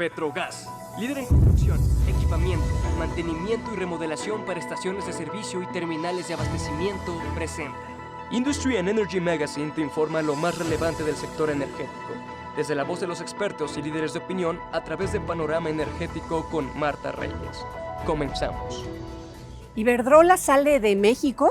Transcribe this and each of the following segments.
Petrogas, líder en construcción, equipamiento, mantenimiento y remodelación para estaciones de servicio y terminales de abastecimiento, presenta. Industry and Energy Magazine te informa lo más relevante del sector energético, desde la voz de los expertos y líderes de opinión a través de Panorama Energético con Marta Reyes. Comenzamos. Iberdrola sale de México.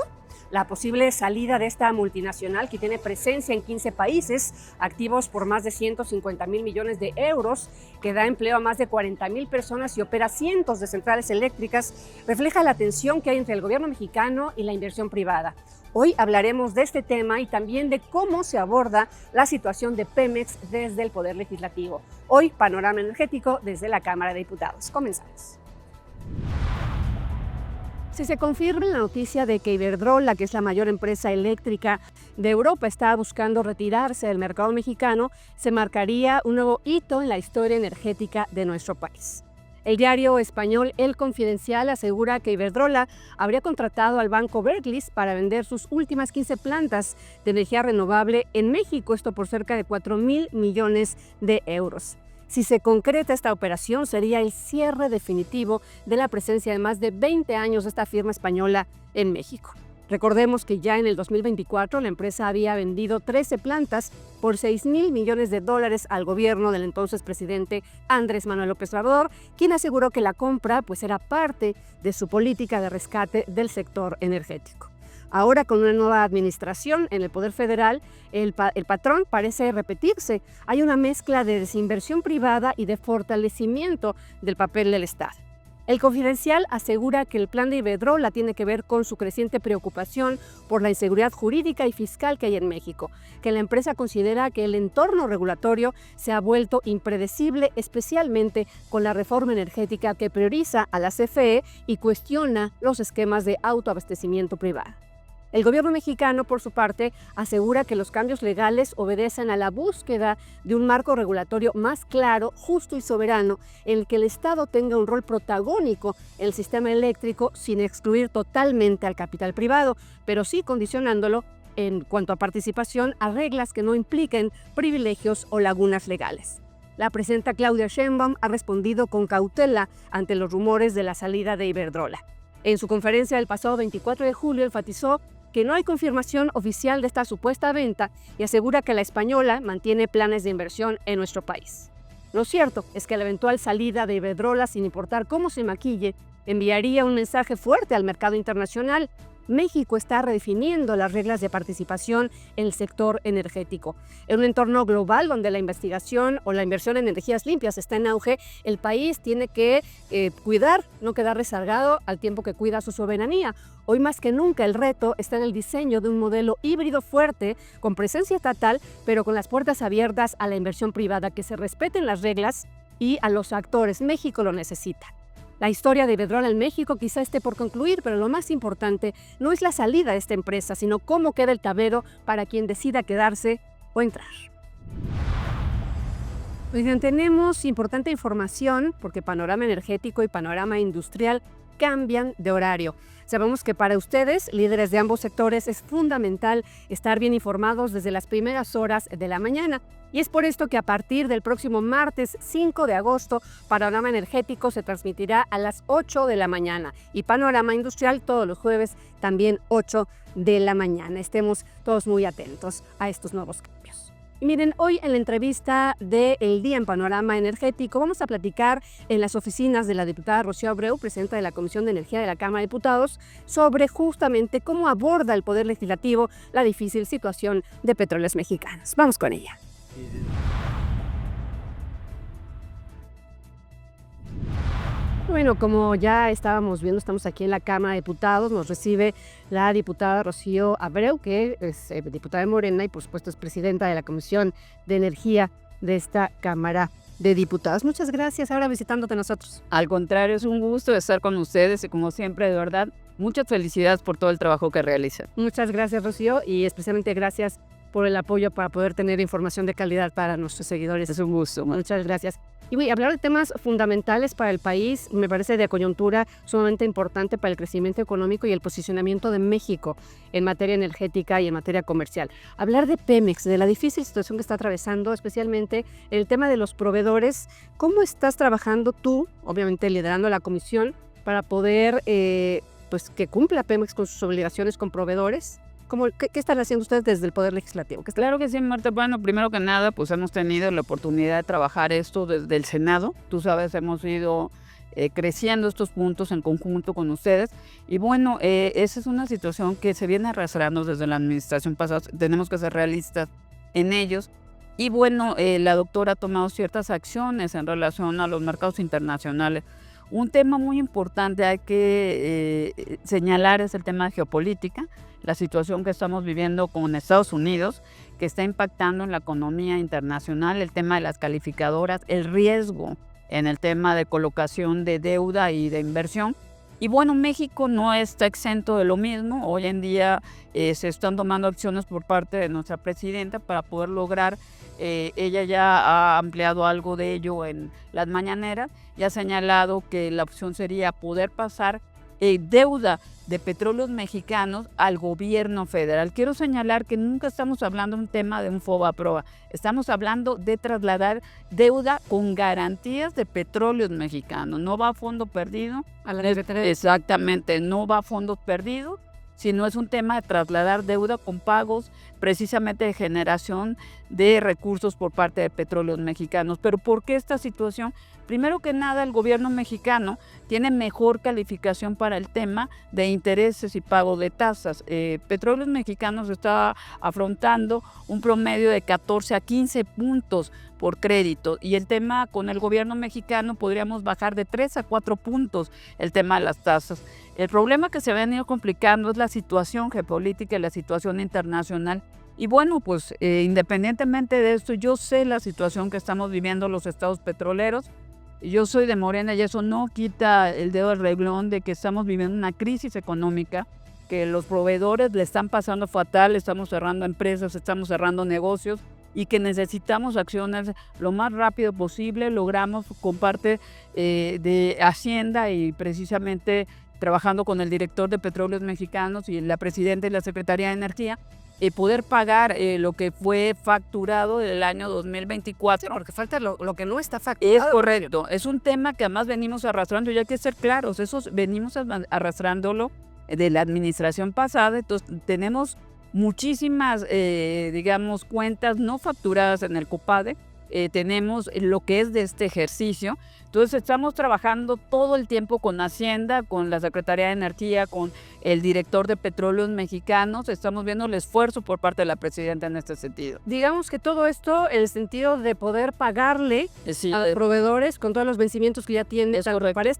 La posible salida de esta multinacional, que tiene presencia en 15 países, activos por más de 150,000 millones de euros, que da empleo a más de 40,000 personas y opera cientos de centrales eléctricas, refleja la tensión que hay entre el gobierno mexicano y la inversión privada. Hoy hablaremos de este tema y también de cómo se aborda la situación de Pemex desde el Poder Legislativo. Hoy, Panorama Energético desde la Cámara de Diputados. Comenzamos. Si se confirma la noticia de que Iberdrola, que es la mayor empresa eléctrica de Europa, está buscando retirarse del mercado mexicano, se marcaría un nuevo hito en la historia energética de nuestro país. El diario español El Confidencial asegura que Iberdrola habría contratado al banco Barclays para vender sus últimas 15 plantas de energía renovable en México, esto por cerca de 4,000 millones de euros. Si se concreta esta operación, sería el cierre definitivo de la presencia de más de 20 años de esta firma española en México. Recordemos que ya en el 2024 la empresa había vendido 13 plantas por $6,000 millones al gobierno del entonces presidente Andrés Manuel López Obrador, quien aseguró que la compra era parte de su política de rescate del sector energético. Ahora, con una nueva administración en el Poder Federal, el patrón parece repetirse. Hay una mezcla de desinversión privada y de fortalecimiento del papel del Estado. El Confidencial asegura que el plan de Iberdrola tiene que ver con su creciente preocupación por la inseguridad jurídica y fiscal que hay en México, que la empresa considera que el entorno regulatorio se ha vuelto impredecible, especialmente con la reforma energética que prioriza a la CFE y cuestiona los esquemas de autoabastecimiento privado. El gobierno mexicano, por su parte, asegura que los cambios legales obedecen a la búsqueda de un marco regulatorio más claro, justo y soberano, en el que el Estado tenga un rol protagónico en el sistema eléctrico sin excluir totalmente al capital privado, pero sí condicionándolo en cuanto a participación a reglas que no impliquen privilegios o lagunas legales. La presidenta Claudia Sheinbaum ha respondido con cautela ante los rumores de la salida de Iberdrola. En su conferencia del pasado 24 de julio enfatizó que no hay confirmación oficial de esta supuesta venta y asegura que la española mantiene planes de inversión en nuestro país. Lo cierto es que la eventual salida de Iberdrola, sin importar cómo se maquille, enviaría un mensaje fuerte al mercado internacional. México está redefiniendo las reglas de participación en el sector energético. En un entorno global donde la investigación o la inversión en energías limpias está en auge, el país tiene que cuidar, no quedar rezagado al tiempo que cuida su soberanía. Hoy más que nunca el reto está en el diseño de un modelo híbrido fuerte, con presencia estatal, pero con las puertas abiertas a la inversión privada, que se respeten las reglas y a los actores. México lo necesita. La historia de Iberdrola en México quizá esté por concluir, pero lo más importante no es la salida de esta empresa, sino cómo queda el tablero para quien decida quedarse o entrar. Oigan, tenemos importante información porque Panorama Energético y Panorama Industrial cambian de horario. Sabemos que para ustedes, líderes de ambos sectores, es fundamental estar bien informados desde las primeras horas de la mañana. Y es por esto que a partir del próximo martes 5 de agosto, Panorama Energético se transmitirá a las 8 de la mañana y Panorama Industrial todos los jueves también 8 de la mañana. Estemos todos muy atentos a estos nuevos cambios. Y miren, hoy en la entrevista de El Día en Panorama Energético vamos a platicar en las oficinas de la diputada Rocío Abreu, presidenta de la Comisión de Energía de la Cámara de Diputados, sobre justamente cómo aborda el Poder Legislativo la difícil situación de Petróleos Mexicanos. Vamos con ella. Bueno, como ya estábamos viendo, estamos aquí en la Cámara de Diputados, nos recibe la diputada Rocío Abreu, que es diputada de Morena y por supuesto es presidenta de la Comisión de Energía de esta Cámara de Diputados. Muchas gracias ahora visitándote a nosotros. Al contrario, es un gusto estar con ustedes y como siempre, de verdad, muchas felicidades por todo el trabajo que realizan. Muchas gracias, Rocío, y especialmente gracias por el apoyo para poder tener información de calidad para nuestros seguidores. Es un gusto. Muchas gracias. Y voy a hablar de temas fundamentales para el país, me parece de coyuntura sumamente importante para el crecimiento económico y el posicionamiento de México en materia energética y en materia comercial. Hablar de Pemex, de la difícil situación que está atravesando, especialmente el tema de los proveedores. ¿Cómo estás trabajando tú, obviamente liderando la comisión, para poder pues que cumpla Pemex con sus obligaciones con proveedores? ¿Qué están haciendo ustedes desde el Poder Legislativo? Claro que sí, Marta. Bueno, primero que nada, pues hemos tenido la oportunidad de trabajar esto desde el Senado. Tú sabes, hemos ido creciendo estos puntos en conjunto con ustedes. Y bueno, esa es una situación que se viene arrastrando desde la administración pasada. Tenemos que ser realistas en ellos. Y bueno, la doctora ha tomado ciertas acciones en relación a los mercados internacionales. Un tema muy importante hay que señalar es el tema de geopolítica, la situación que estamos viviendo con Estados Unidos, que está impactando en la economía internacional, el tema de las calificadoras, el riesgo en el tema de colocación de deuda y de inversión. Y bueno, México no está exento de lo mismo. Hoy en día se están tomando acciones por parte de nuestra presidenta para poder lograr, ella ya ha ampliado algo de ello en las mañaneras y ha señalado que la opción sería poder pasar deuda de petróleos mexicanos al gobierno federal. Quiero señalar que nunca estamos hablando de un tema de un FOBAPROA, estamos hablando de trasladar deuda con garantías de petróleos mexicanos. No va a fondo perdido. Exactamente, no va a fondos perdidos, sino es un tema de trasladar deuda con pagos precisamente de generación de recursos por parte de petróleos mexicanos. ¿Pero por qué esta situación? Primero que nada, el gobierno mexicano tiene mejor calificación para el tema de intereses y pago de tasas. Petróleos Mexicanos está afrontando un promedio de 14 a 15 puntos por crédito, y el tema con el gobierno mexicano podríamos bajar de 3 a 4 puntos el tema de las tasas. El problema que se ha venido complicando es la situación geopolítica y la situación internacional. Y bueno, pues independientemente de esto, yo sé la situación que estamos viviendo los estados petroleros. Yo soy de Morena y eso no quita el dedo del renglón de que estamos viviendo una crisis económica, que los proveedores le están pasando fatal, estamos cerrando empresas, estamos cerrando negocios y que necesitamos acciones lo más rápido posible. Logramos con parte de Hacienda y precisamente trabajando con el director de Petróleos Mexicanos y la presidenta y la Secretaría de Energía, poder pagar lo que fue facturado del año 2024. Porque falta lo que no está facturado. Es correcto. Es un tema que además venimos arrastrando, y hay que ser claros, venimos arrastrándolo de la administración pasada. Entonces tenemos muchísimas, digamos, cuentas no facturadas en el COPADE. Tenemos lo que es de este ejercicio. Entonces estamos trabajando todo el tiempo con Hacienda, con la Secretaría de Energía, con el director de Petróleos Mexicanos. Estamos viendo el esfuerzo por parte de la presidenta en este sentido. Digamos que todo esto en el sentido de poder pagarle a proveedores con todos los vencimientos que ya tienen para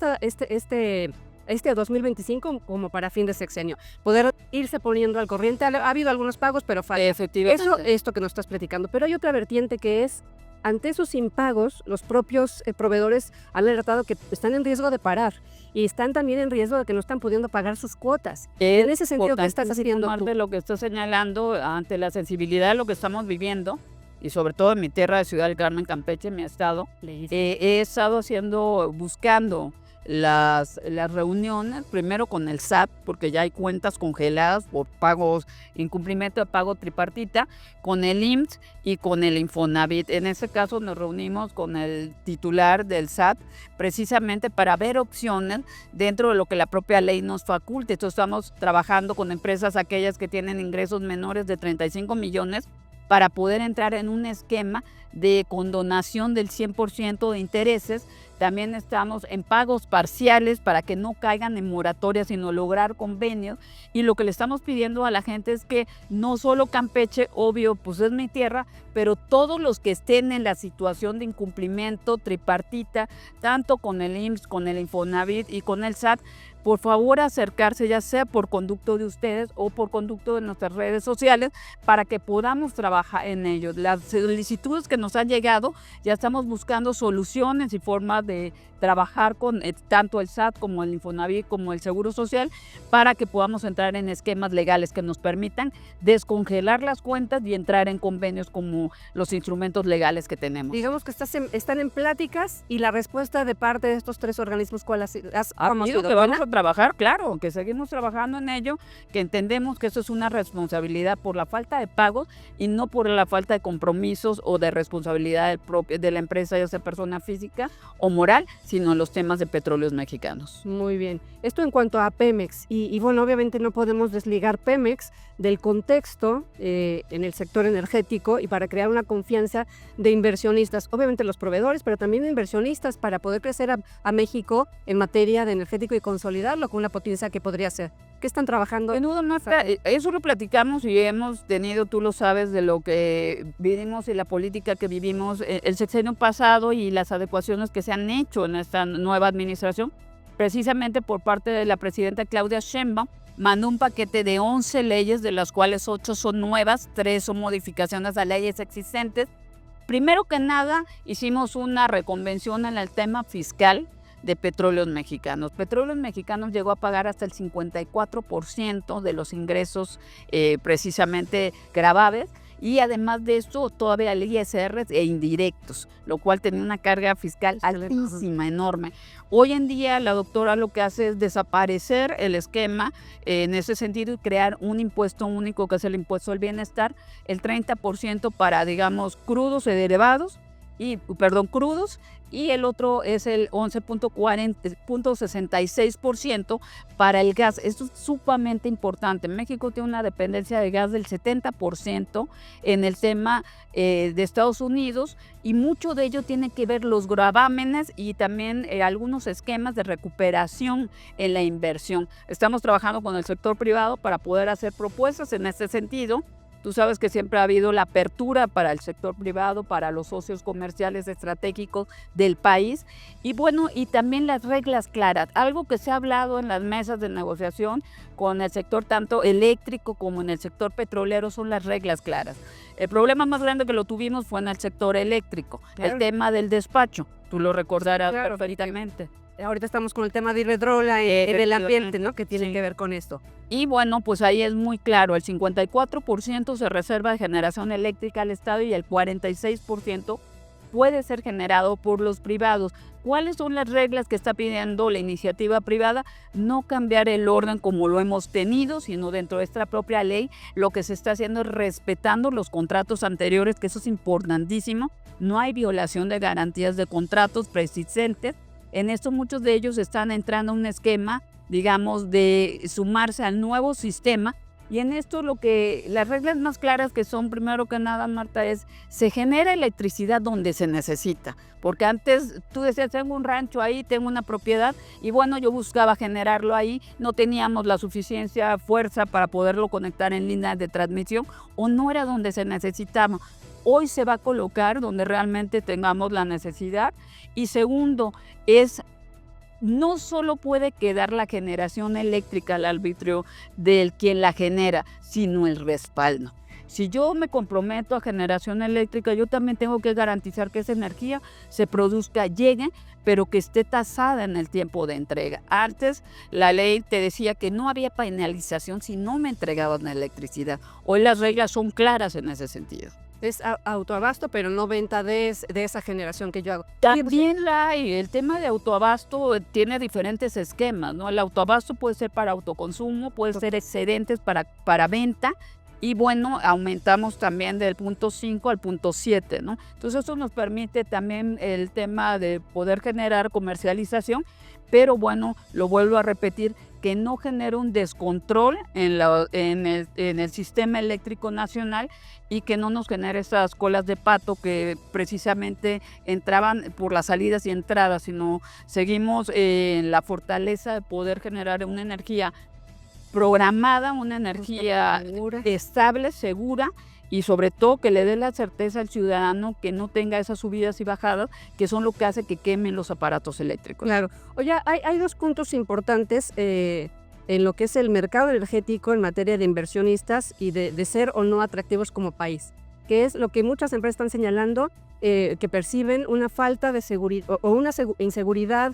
este 2025 como para fin de sexenio. Poder irse poniendo al corriente. Ha habido algunos pagos, pero falta. Efectivamente. Esto que nos estás platicando. Pero hay otra vertiente que es, ante esos impagos, los propios proveedores han alertado que están en riesgo de parar y están también en riesgo de que no están pudiendo pagar sus cuotas. En ese sentido, ¿qué estás haciendo tú? De lo que estás señalando, ante la sensibilidad de lo que estamos viviendo, y sobre todo en mi tierra de Ciudad del Carmen, Campeche, mi estado, he estado buscando las reuniones, primero con el SAT, porque ya hay cuentas congeladas por pagos, incumplimiento de pago tripartita, con el IMSS y con el Infonavit. En este caso nos reunimos con el titular del SAT precisamente para ver opciones dentro de lo que la propia ley nos faculte. Entonces estamos trabajando con empresas aquellas que tienen ingresos menores de 35 millones para poder entrar en un esquema de condonación del 100% de intereses. También estamos en pagos parciales para que no caigan en moratoria, sino lograr convenios. Y lo que le estamos pidiendo a la gente es que no solo Campeche, obvio, pues es mi tierra, pero todos los que estén en la situación de incumplimiento tripartita, tanto con el IMSS, con el Infonavit y con el SAT, por favor acercarse, ya sea por conducto de ustedes o por conducto de nuestras redes sociales, para que podamos trabajar en ello. Las solicitudes que nos han llegado, ya estamos buscando soluciones y formas de trabajar con tanto el SAT como el Infonavit como el Seguro Social, para que podamos entrar en esquemas legales que nos permitan descongelar las cuentas y entrar en convenios como los instrumentos legales que tenemos. Digamos que están en pláticas, y la respuesta de parte de estos 3 organismos, ¿cuál ¿Cómo ha sido? Que vamos a trabajar, claro, que seguimos trabajando en ello, que entendemos que eso es una responsabilidad por la falta de pagos y no por la falta de compromisos o de responsabilidad de la empresa, ya sea persona física o moral, sino los temas de Petróleos Mexicanos. Muy bien. Esto en cuanto a Pemex. Y bueno, obviamente no podemos desligar Pemex del contexto en el sector energético, y para crear una confianza de inversionistas, obviamente los proveedores, pero también inversionistas, para poder crecer a México en materia de energético y consolidarlo con una potencia que podría ser. ¿Qué están trabajando? Menudo, Marta, eso lo platicamos y hemos tenido, tú lo sabes, de lo que vivimos y la política que vivimos el sexenio pasado y las adecuaciones que se han hecho en esta nueva administración. Precisamente por parte de la presidenta Claudia Sheinbaum, mandó un paquete de 11 leyes, de las cuales 8 son nuevas, 3 son modificaciones a leyes existentes. Primero que nada, hicimos una reconvención en el tema fiscal de Petróleos Mexicanos. Petróleos Mexicanos llegó a pagar hasta el 54% de los ingresos precisamente gravables, y además de esto todavía el ISR e indirectos, lo cual tenía una carga fiscal altísima, enorme. Hoy en día la doctora lo que hace es desaparecer el esquema en ese sentido y crear un impuesto único, que es el impuesto al bienestar, el 30% para, digamos, crudos y derivados, crudos, y el otro es el 11.66% para el gas. Esto es sumamente importante. México tiene una dependencia de gas del 70% en el tema de Estados Unidos, y mucho de ello tiene que ver los gravámenes y también algunos esquemas de recuperación en la inversión. Estamos trabajando con el sector privado para poder hacer propuestas en este sentido. Tú sabes que siempre ha habido la apertura para el sector privado, para los socios comerciales estratégicos del país. Y bueno, y también las reglas claras. Algo que se ha hablado en las mesas de negociación con el sector tanto eléctrico como en el sector petrolero son las reglas claras. El problema más grande que lo tuvimos fue en el sector eléctrico, claro. El tema del despacho. Tú lo recordarás perfectamente. Ahorita estamos con el tema de Iberdrola y del ambiente, ¿no? Que tiene que ver con esto. Y bueno, pues ahí es muy claro, el 54% se reserva de generación eléctrica al Estado y el 46% puede ser generado por los privados. ¿Cuáles son las reglas que está pidiendo la iniciativa privada? No cambiar el orden como lo hemos tenido, sino dentro de esta propia ley lo que se está haciendo es respetando los contratos anteriores, que eso es importantísimo. No hay violación de garantías de contratos preexistentes. En esto muchos de ellos están entrando a un esquema, digamos, de sumarse al nuevo sistema. Y en esto las reglas más claras que son, primero que nada, Marta, es se genera electricidad donde se necesita. Porque antes tú decías, tengo un rancho ahí, tengo una propiedad, y bueno, yo buscaba generarlo ahí, no teníamos la suficiencia fuerza para poderlo conectar en líneas de transmisión, o no era donde se necesitaba. Hoy se va a colocar donde realmente tengamos la necesidad. Y segundo, no solo puede quedar la generación eléctrica al arbitrio del quien la genera, sino el respaldo. Si yo me comprometo a generación eléctrica, yo también tengo que garantizar que esa energía se produzca, llegue, pero que esté tasada en el tiempo de entrega. Antes la ley te decía que no había penalización si no me entregaban la electricidad. Hoy las reglas son claras en ese sentido. Es autoabasto, pero no venta de esa generación que yo hago. También la hay. El tema de autoabasto tiene diferentes esquemas, ¿no? El autoabasto puede ser para autoconsumo, puede ser excedentes para venta. Y bueno, aumentamos también del punto 5 al punto 7, ¿no? Entonces eso nos permite también el tema de poder generar comercialización, pero bueno, lo vuelvo a repetir, que no genere un descontrol en el sistema eléctrico nacional y que no nos genere esas colas de pato que precisamente entraban por las salidas y entradas, sino seguimos en la fortaleza de poder generar una energía programada, una energía estable, segura, y sobre todo que le dé la certeza al ciudadano que no tenga esas subidas y bajadas que son lo que hace que quemen los aparatos eléctricos. Claro. Oye, hay dos puntos importantes en lo que es el mercado energético en materia de inversionistas y de ser o no atractivos como país, que es lo que muchas empresas están señalando, que perciben una falta de seguridad o una inseguridad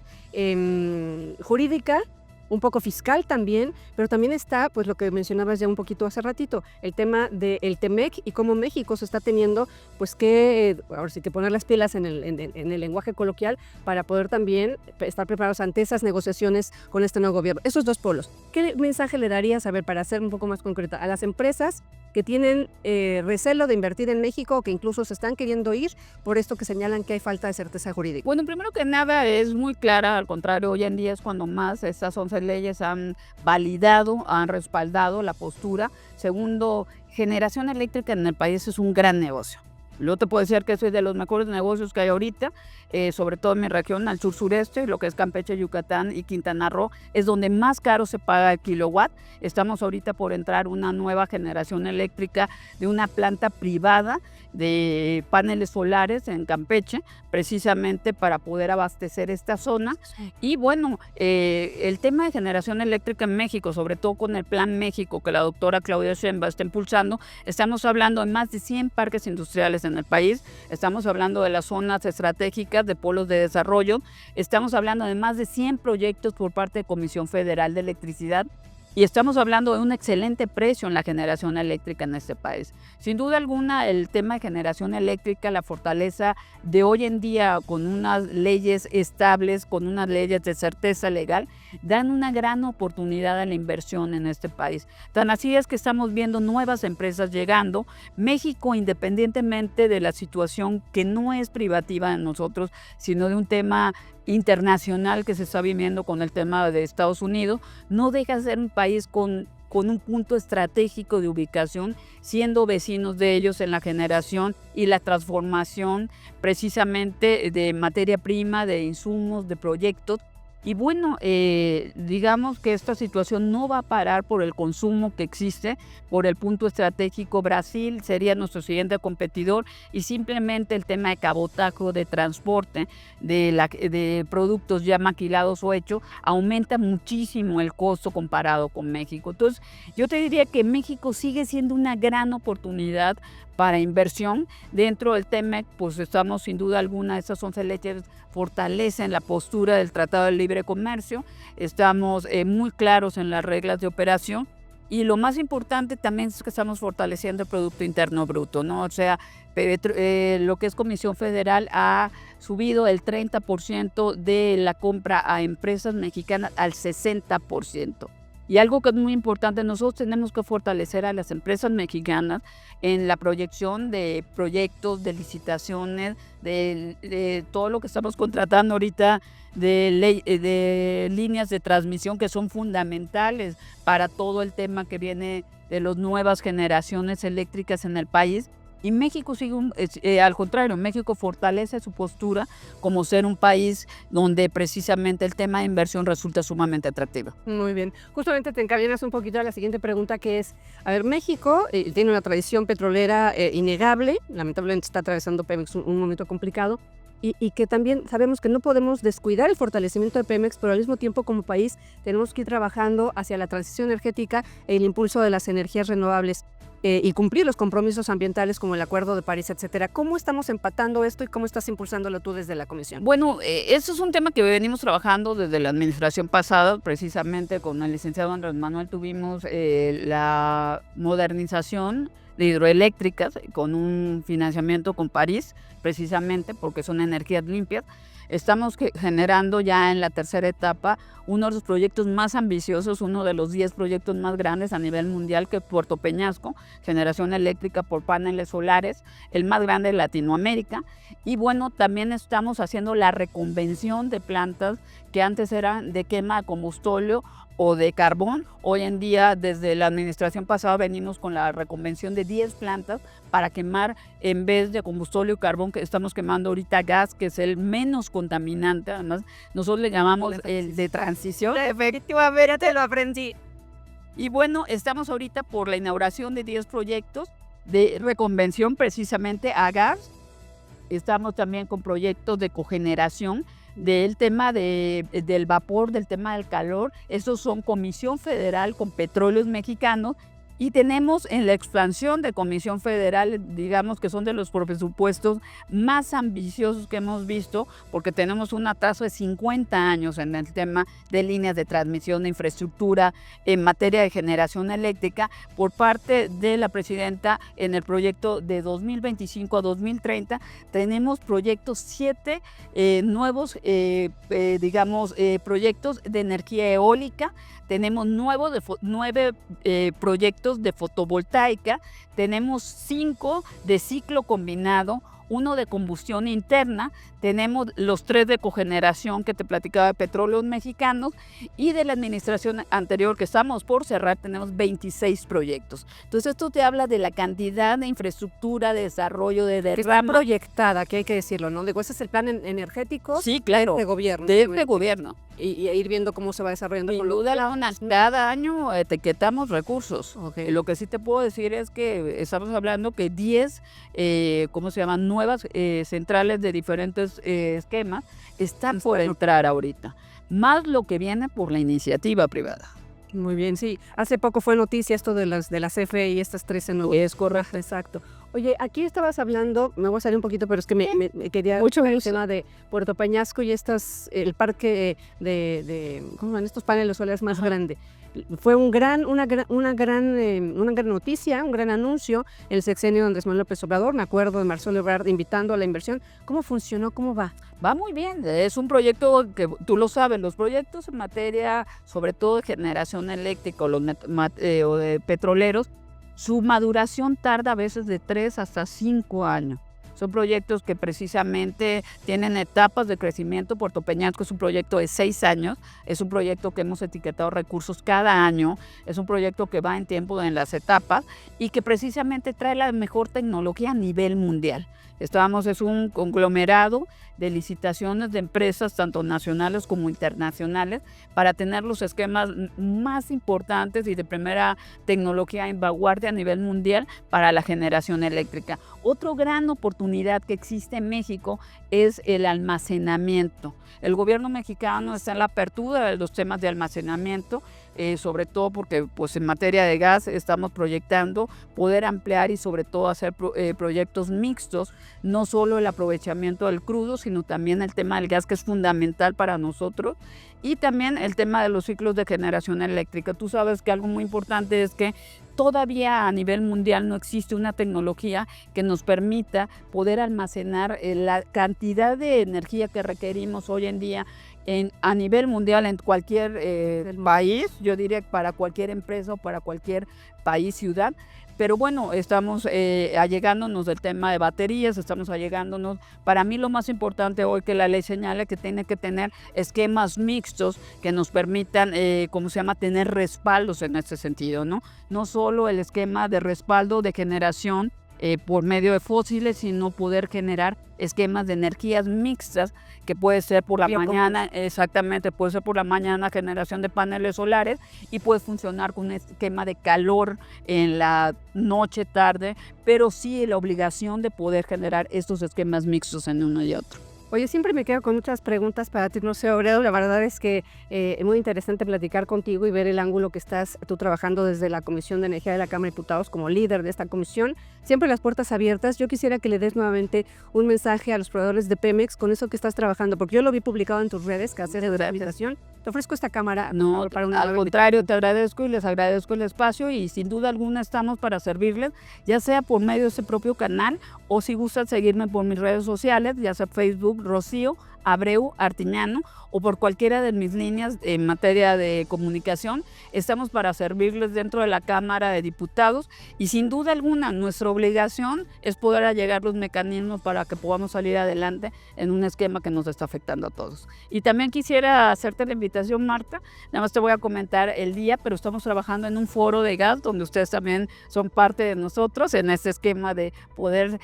jurídica, un poco fiscal también, pero también está, pues lo que mencionabas ya un poquito hace ratito, el tema del TEMEC y cómo México se está teniendo, pues que, ahora sí que poner las pilas en el lenguaje coloquial para poder también estar preparados ante esas negociaciones con este nuevo gobierno. Esos dos polos. ¿Qué mensaje le darías, a ver, para ser un poco más concreta, a las empresas que tienen recelo de invertir en México o que incluso se están queriendo ir por esto que señalan que hay falta de certeza jurídica? Bueno, primero que nada es muy clara, al contrario, hoy en día es cuando más estas 11 leyes han validado, han respaldado la postura. Segundo, generación eléctrica en el país es un gran negocio. Yo te puedo decir que es de los mejores negocios que hay ahorita, sobre todo en mi región, al sur-sureste, lo que es Campeche, Yucatán y Quintana Roo, es donde más caro se paga el kilowatt. Estamos ahorita por entrar una nueva generación eléctrica de una planta privada de paneles solares en Campeche, precisamente para poder abastecer esta zona. Y bueno, el tema de generación eléctrica en México, sobre todo con el Plan México que la doctora Claudia Sheinbaum está impulsando, estamos hablando de más de 100 parques industriales en el país, estamos hablando de las zonas estratégicas de polos de desarrollo, estamos hablando de más de 100 proyectos por parte de Comisión Federal de Electricidad, y estamos hablando de un excelente precio en la generación eléctrica en este país. Sin duda alguna, el tema de generación eléctrica, la fortaleza de hoy en día con unas leyes estables, con unas leyes de certeza legal, dan una gran oportunidad a la inversión en este país. Tan así es que estamos viendo nuevas empresas llegando. México, independientemente de la situación que no es privativa de nosotros, sino de un tema internacional que se está viviendo con el tema de Estados Unidos, no deja de ser un país con un punto estratégico de ubicación, siendo vecinos de ellos en la generación y la transformación precisamente de materia prima, de insumos, de proyectos. Y bueno, digamos que esta situación no va a parar por el consumo que existe, por el punto estratégico. Brasil sería nuestro siguiente competidor y simplemente el tema de cabotaje, de transporte, de productos ya maquilados o hechos, aumenta muchísimo el costo comparado con México. Entonces, yo te diría que México sigue siendo una gran oportunidad para inversión. Dentro del TEMEC, pues estamos sin duda alguna, estas 11 leyes fortalecen la postura del Tratado de Libre Comercio, estamos muy claros en las reglas de operación y lo más importante también es que estamos fortaleciendo el Producto Interno Bruto, ¿no? O sea, lo que es Comisión Federal ha subido el 30% de la compra a empresas mexicanas al 60%. Y algo que es muy importante, nosotros tenemos que fortalecer a las empresas mexicanas en la proyección de proyectos, de licitaciones, de todo lo que estamos contratando ahorita, de líneas de transmisión que son fundamentales para todo el tema que viene de las nuevas generaciones eléctricas en el país. Y México sigue, al contrario, México fortalece su postura como ser un país donde precisamente el tema de inversión resulta sumamente atractivo. Muy bien. Justamente te encaminas un poquito a la siguiente pregunta, que es, a ver, México tiene una tradición petrolera innegable, lamentablemente está atravesando Pemex un momento complicado, y que también sabemos que no podemos descuidar el fortalecimiento de Pemex, pero al mismo tiempo como país tenemos que ir trabajando hacia la transición energética e el impulso de las energías renovables. Y cumplir los compromisos ambientales como el Acuerdo de París, etcétera. ¿Cómo estamos empatando esto y cómo estás impulsándolo tú desde la Comisión? Bueno, eso es un tema que venimos trabajando desde la administración pasada, precisamente con el licenciado Andrés Manuel tuvimos la modernización de hidroeléctricas con un financiamiento con París, precisamente porque son energías limpias. Estamos generando ya en la tercera etapa uno de los proyectos más ambiciosos, uno de los 10 proyectos más grandes a nivel mundial, que es Puerto Peñasco, generación eléctrica por paneles solares, el más grande de Latinoamérica. Y bueno, también estamos haciendo la reconvención de plantas que antes eran de quema de combustible o de carbón. Hoy en día, desde la administración pasada, venimos con la reconvención de 10 plantas para quemar, en vez de combustible o carbón, que estamos quemando ahorita gas, que es el menos contaminante. Además, nosotros le llamamos el de transición. Efectivamente, lo aprendí. Y bueno, estamos ahorita por la inauguración de 10 proyectos de reconvención precisamente a gas. Estamos también con proyectos de cogeneración del tema del vapor, del tema del calor. Estos son Comisión Federal con Petróleos Mexicanos. Y tenemos en la expansión de Comisión Federal, digamos que son de los presupuestos más ambiciosos que hemos visto, porque tenemos un atraso de 50 años en el tema de líneas de transmisión de infraestructura en materia de generación eléctrica por parte de la presidenta en el proyecto de 2025 a 2030. Tenemos proyectos, 7 nuevos, proyectos de energía eólica. Tenemos 9 proyectos de fotovoltaica, tenemos 5 de ciclo combinado, 1 de combustión interna, tenemos los 3 de cogeneración que te platicaba de Petróleos Mexicanos, y de la administración anterior que estamos por cerrar tenemos 26 proyectos. Entonces esto te habla de la cantidad de infraestructura, de desarrollo, de derrama. Está proyectada, que hay que decirlo, ¿no? Digo, ese es el plan energético, sí, claro, de gobierno. de gobierno. Y ir viendo cómo se va desarrollando. Sin duda, cada año etiquetamos recursos. Okay. Lo que sí te puedo decir es que estamos hablando que 10, nuevas centrales de diferentes esquemas están por entrar ahorita, más lo que viene por la iniciativa privada. Muy bien, sí. Hace poco fue noticia esto de la CFE y estas 13 nuevas. Es correcto. Exacto. Oye, aquí estabas hablando, me voy a salir un poquito, pero es que me quería mucho el tema de Puerto Peñasco y el parque de ¿cómo van? Estos paneles solares más grande. Fue una gran noticia, un gran anuncio el sexenio de Andrés Manuel López Obrador. Me acuerdo de Marcelo Ebrard invitando a la inversión. ¿Cómo funcionó? ¿Cómo va? Va muy bien, es un proyecto que tú lo sabes, los proyectos en materia sobre todo de generación eléctrica o de petroleros, su maduración tarda a veces de 3 hasta 5 años. Son proyectos que precisamente tienen etapas de crecimiento. Puerto Peñasco es un proyecto de 6 años, es un proyecto que hemos etiquetado recursos cada año, es un proyecto que va en tiempo en las etapas y que precisamente trae la mejor tecnología a nivel mundial. Es un conglomerado de licitaciones de empresas, tanto nacionales como internacionales, para tener los esquemas más importantes y de primera tecnología en vanguardia a nivel mundial para la generación eléctrica. Otra gran oportunidad que existe en México es el almacenamiento. El gobierno mexicano está en la apertura de los temas de almacenamiento, sobre todo porque pues, en materia de gas estamos proyectando poder ampliar y sobre todo hacer proyectos mixtos, no solo el aprovechamiento del crudo, sino también el tema del gas, que es fundamental para nosotros, y también el tema de los ciclos de generación eléctrica. Tú sabes que algo muy importante es que todavía a nivel mundial no existe una tecnología que nos permita poder almacenar la cantidad de energía que requerimos hoy en día a nivel mundial en cualquier país, yo diría para cualquier empresa o para cualquier país, ciudad. Pero bueno, estamos allegándonos del tema de baterías, estamos allegándonos. Para mí lo más importante hoy que la ley señala que tiene que tener esquemas mixtos que nos permitan, tener respaldos en este sentido, ¿no? No solo el esquema de respaldo de generación por medio de fósiles, sino poder generar esquemas de energías mixtas, que puede ser por la mañana, exactamente, puede ser por la mañana generación de paneles solares y puede funcionar con un esquema de calor en la noche, tarde, pero sí la obligación de poder generar estos esquemas mixtos en uno y otro. Oye, siempre me quedo con muchas preguntas para ti, Rocío Abreu. La verdad es que es muy interesante platicar contigo y ver el ángulo que estás tú trabajando desde la Comisión de Energía de la Cámara de Diputados como líder de esta comisión. Siempre las puertas abiertas. Yo quisiera que le des nuevamente un mensaje a los proveedores de Pemex con eso que estás trabajando, porque yo lo vi publicado en tus redes, que haces de la invitación. Te ofrezco esta cámara. No, para al contrario, te agradezco y les agradezco el espacio y sin duda alguna estamos para servirles, ya sea por medio de ese propio canal o si gustan seguirme por mis redes sociales, ya sea Facebook, Rocío Abreu Artiñano, o por cualquiera de mis líneas en materia de comunicación. Estamos para servirles dentro de la Cámara de Diputados y sin duda alguna nuestra obligación es poder allegar los mecanismos para que podamos salir adelante en un esquema que nos está afectando a todos. Y también quisiera hacerte la invitación, Marta, nada más te voy a comentar el día, pero estamos trabajando en un foro de gas donde ustedes también son parte de nosotros en este esquema de poder,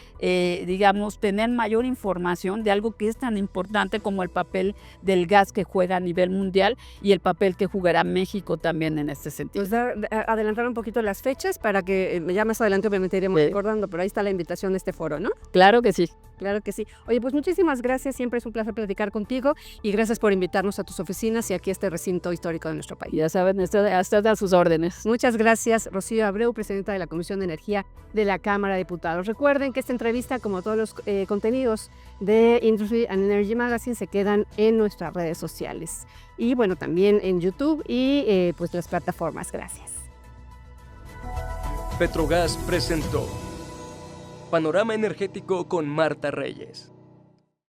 tener mayor información de algo que es tan importante importante como el papel del gas que juega a nivel mundial y el papel que jugará México también en este sentido. Pues adelantar un poquito las fechas para que ya más adelante obviamente iremos recordando, pero ahí está la invitación a este foro, ¿no? Claro que sí. Claro que sí. Oye, pues muchísimas gracias, siempre es un placer platicar contigo y gracias por invitarnos a tus oficinas y aquí a este recinto histórico de nuestro país. Ya saben, hasta a sus órdenes. Muchas gracias, Rocío Abreu, presidenta de la Comisión de Energía de la Cámara de Diputados. Recuerden que esta entrevista, como todos los contenidos de Industry and Energy Magazine, se quedan en nuestras redes sociales y bueno, también en YouTube y pues las plataformas. Gracias. Petrogas presentó Panorama Energético con Marta Reyes.